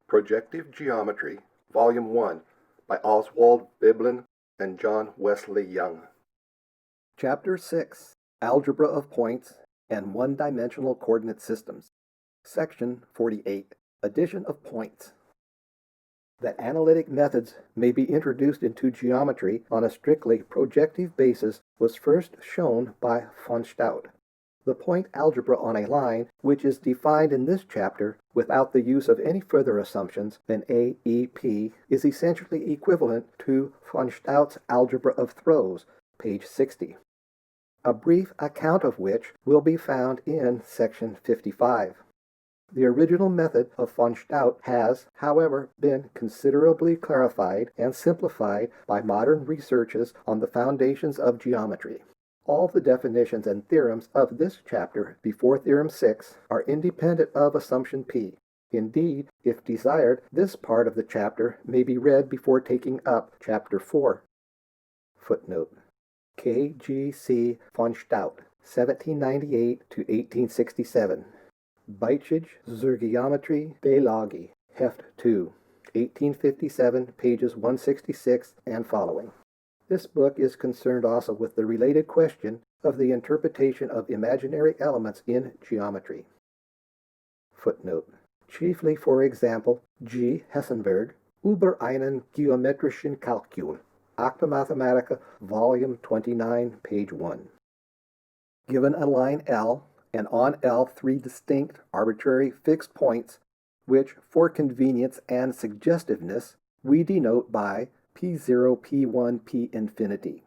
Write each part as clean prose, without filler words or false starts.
Projective Geometry, Volume 1, by Oswald, Veblen, and John Wesley Young. Chapter 6, Algebra of Points and One-Dimensional Coordinate Systems. Section 48, Addition of Points. That analytic methods may be introduced into geometry on a strictly projective basis was first shown by von Staudt. The point algebra on a line, which is defined in this chapter without the use of any further assumptions than A, E, P, is essentially equivalent to von Staudt's algebra of throws, page 60. A brief account of which will be found in section 55. The original method of von Staudt has, however, been considerably clarified and simplified by modern researches on the foundations of geometry. All the definitions and theorems of this chapter before Theorem 6 are independent of assumption P. Indeed, if desired, this part of the chapter may be read before taking up chapter 4. Footnote. K.G.C. von Staudt, 1798 to 1867. Beitschig zur Geometrie Biologie, Heft 2, 1857, pages 166 and following. This book is concerned also with the related question of the interpretation of imaginary elements in geometry. Footnote. Chiefly, for example, G. Hessenberg, Über einen geometrischen Kalkül, Acta Mathematica, Volume 29, page 1. Given a line L, and on L 3 distinct, arbitrary, fixed points, which, for convenience and suggestiveness, we denote by P0, P1, P infinity.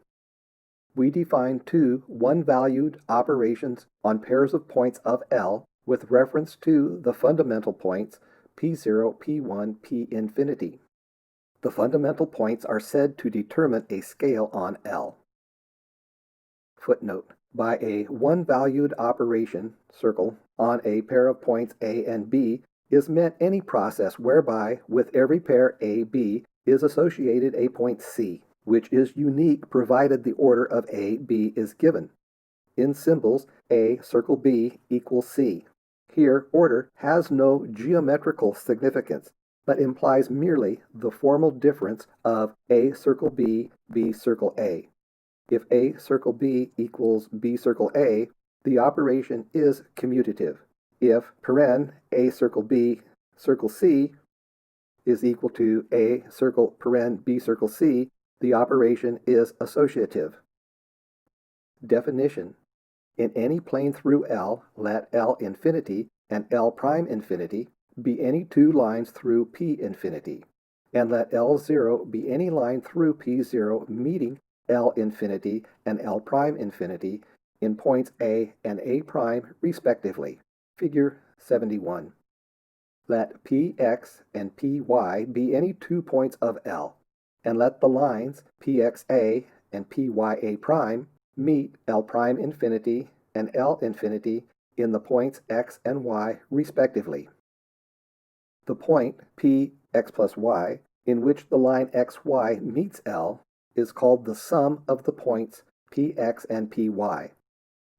We define two one-valued operations on pairs of points of L with reference to the fundamental points P0, P1, P infinity. The fundamental points are said to determine a scale on L. Footnote. By a one-valued operation, circle, on a pair of points A and B is meant any process whereby, with every pair AB, is associated a point C, which is unique provided the order of A, B is given. In symbols, A circle B equals C. Here, order has no geometrical significance, but implies merely the formal difference of A circle B, B circle A. If A circle B equals B circle A, the operation is commutative. If A circle B circle C is equal to A circle B circle C, the operation is associative. Definition. In any plane through L, let L infinity and L prime infinity be any two lines through P infinity, and let L0 be any line through P0 meeting L infinity and L prime infinity in points A and A prime respectively. Figure 71. Let Px and Py be any 2 points of L, and let the lines Pxa and Pya prime meet L prime infinity and L infinity in the points x and y respectively. The point Px plus y, in which the line xy meets L, is called the sum of the points Px and Py.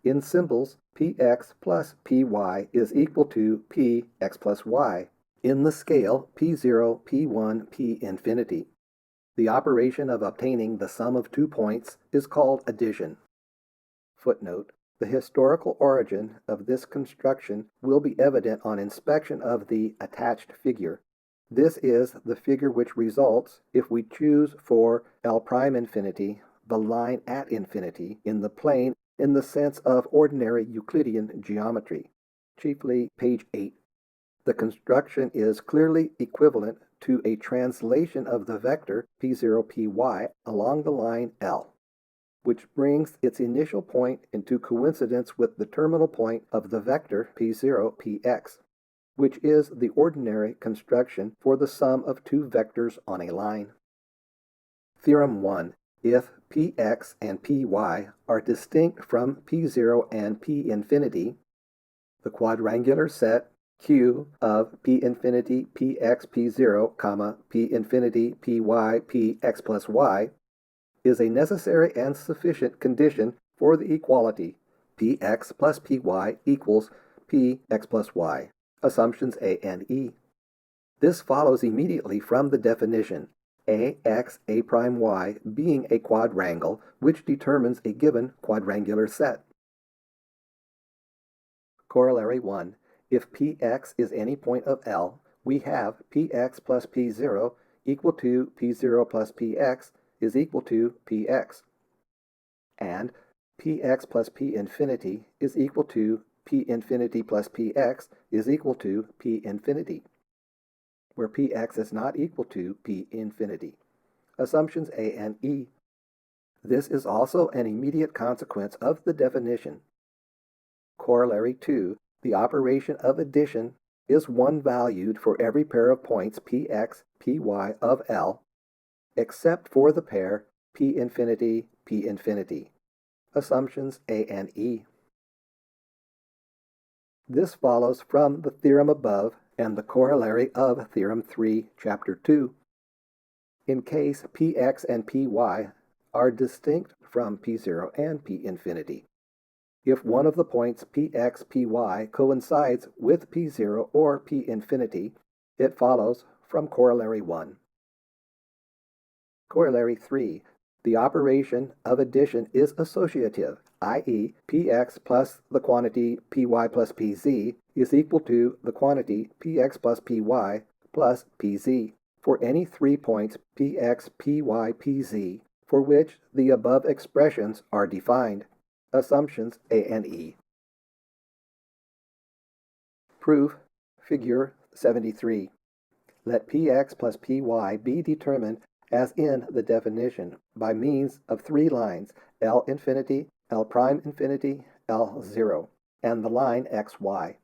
In symbols, Px plus Py is equal to Px plus y in the scale P0, P1, P infinity. The operation of obtaining the sum of 2 points is called addition. Footnote. The historical origin of this construction will be evident on inspection of the attached figure. This is the figure which results if we choose for L prime infinity the line at infinity in the plane in the sense of ordinary Euclidean geometry, chiefly page 8. The construction is clearly equivalent to a translation of the vector P0, Py along the line L, which brings its initial point into coincidence with the terminal point of the vector P0, Px, which is the ordinary construction for the sum of two vectors on a line. Theorem 1. If Px and Py are distinct from P0 and P infinity, the quadrangular set Q of P infinity Px P0, P infinity Py Px plus y is a necessary and sufficient condition for the equality Px plus Py equals Px plus y. Assumptions A and E. This follows immediately from the definition, AX, A prime Y being a quadrangle which determines a given quadrangular set. Corollary 1. If Px is any point of L, we have Px plus P0 equal to P0 plus Px is equal to Px. And Px plus P infinity is equal to P infinity plus Px is equal to P infinity, where Px is not equal to P infinity. Assumptions A and E. This is also an immediate consequence of the definition. Corollary 2. The operation of addition is one valued for every pair of points Px, Py of L, except for the pair P infinity, P infinity. Assumptions A and E. This follows from the theorem above and the corollary of Theorem 3, Chapter 2. In case Px and Py are distinct from P0 and P infinity. If one of the points Px, Py coincides with P0 or P infinity, it follows from Corollary 1. Corollary 3. The operation of addition is associative, i.e., Px plus the quantity Py plus Pz is equal to the quantity Px plus Py plus Pz for any 3 points Px, Py, Pz for which the above expressions are defined. Assumptions A and E. Proof. Figure 73. Let Px plus Py be determined as in the definition by means of 3 lines, L infinity, L prime infinity, L0, and the line xy.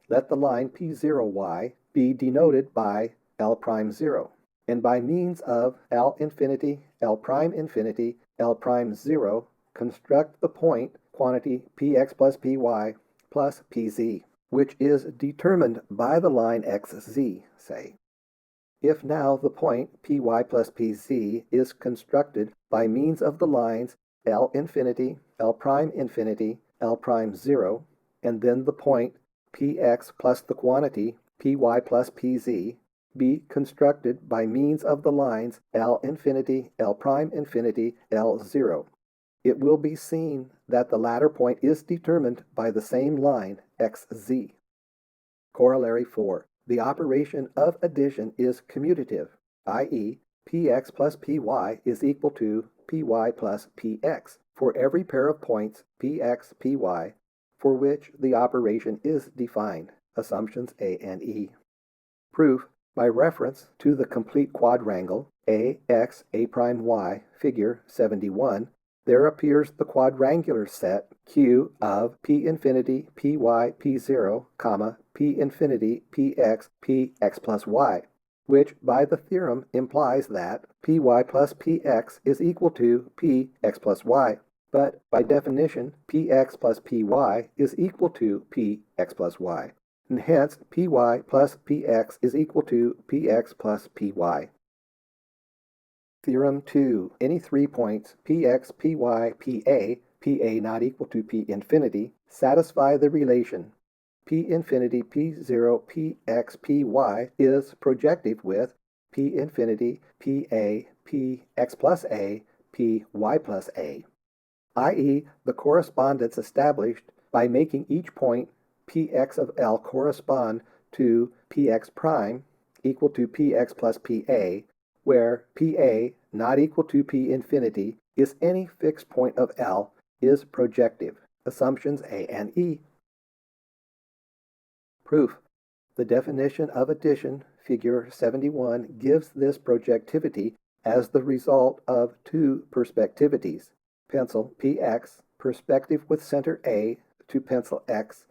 Let the line P0y be denoted by L prime 0, and by means of L infinity, L prime infinity, L prime 0, construct the point quantity Px plus Py plus Pz, which is determined by the line xz, say. If now the point Py plus Pz is constructed by means of the lines L infinity, L prime infinity, L prime 0, and then the point Px plus the quantity Py plus Pz be constructed by means of the lines L infinity, L prime infinity, L0, it will be seen that the latter point is determined by the same line xz. Corollary 4. The operation of addition is commutative, i.e., Px plus Py is equal to Py plus Px for every pair of points Px, Py, for which the operation is defined. Assumptions A and E. Proof. By reference to the complete quadrangle Ax, A prime y, figure 71, there appears the quadrangular set Q of P infinity, Py, P0, P infinity, Px, Px plus y, which by the theorem implies that Py plus Px is equal to Px plus y. But by definition, Px plus Py is equal to Px plus y, and hence Py plus Px is equal to Px plus Py. Theorem 2. Any 3 points Px, Py, Pa not equal to P infinity, satisfy the relation P infinity, P0, Px, Py is projective with P infinity, Pa, Px plus A, Py plus A, i.e., the correspondence established by making each point Px of L correspond to Px prime equal to Px plus Pa, where Pa not equal to P infinity is any fixed point of L, is projective. Assumptions A and E. Proof. The definition of addition, figure 71, gives this projectivity as the result of 2 perspectivities. Pencil Px, perspective with center A to pencil X,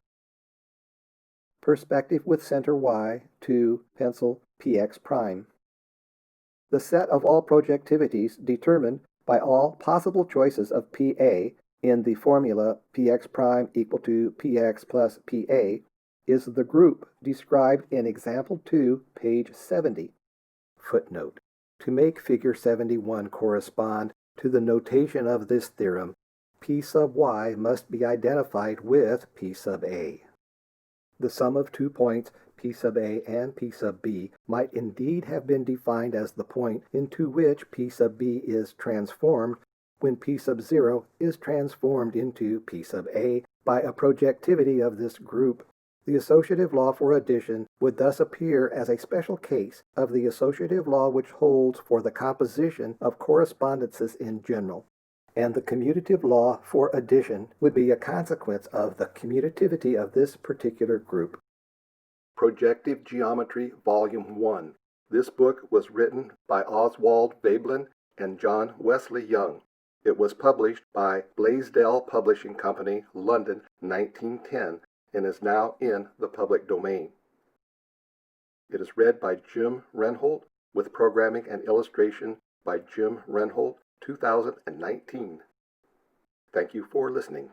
perspective with center Y to pencil Px prime. The set of all projectivities determined by all possible choices of Pa in the formula Px prime equal to Px plus Pa is the group described in example 2, page 70. Footnote. To make figure 71 correspond to the notation of this theorem, P sub y must be identified with P sub A. The sum of 2 points P sub A and P sub B might indeed have been defined as the point into which P sub B is transformed when P sub 0 is transformed into P sub A by a projectivity of this group. The associative law for addition would thus appear as a special case of the associative law which holds for the composition of correspondences in general, and the commutative law for addition would be a consequence of the commutativity of this particular group. Projective Geometry, Volume 1. This book was written by Oswald Veblen and John Wesley Young. It was published by Blaisdell Publishing Company, London, 1910, and is now in the public domain. It is read by Jim Renhold, with programming and illustration by Jim Renhold, 2019. Thank you for listening.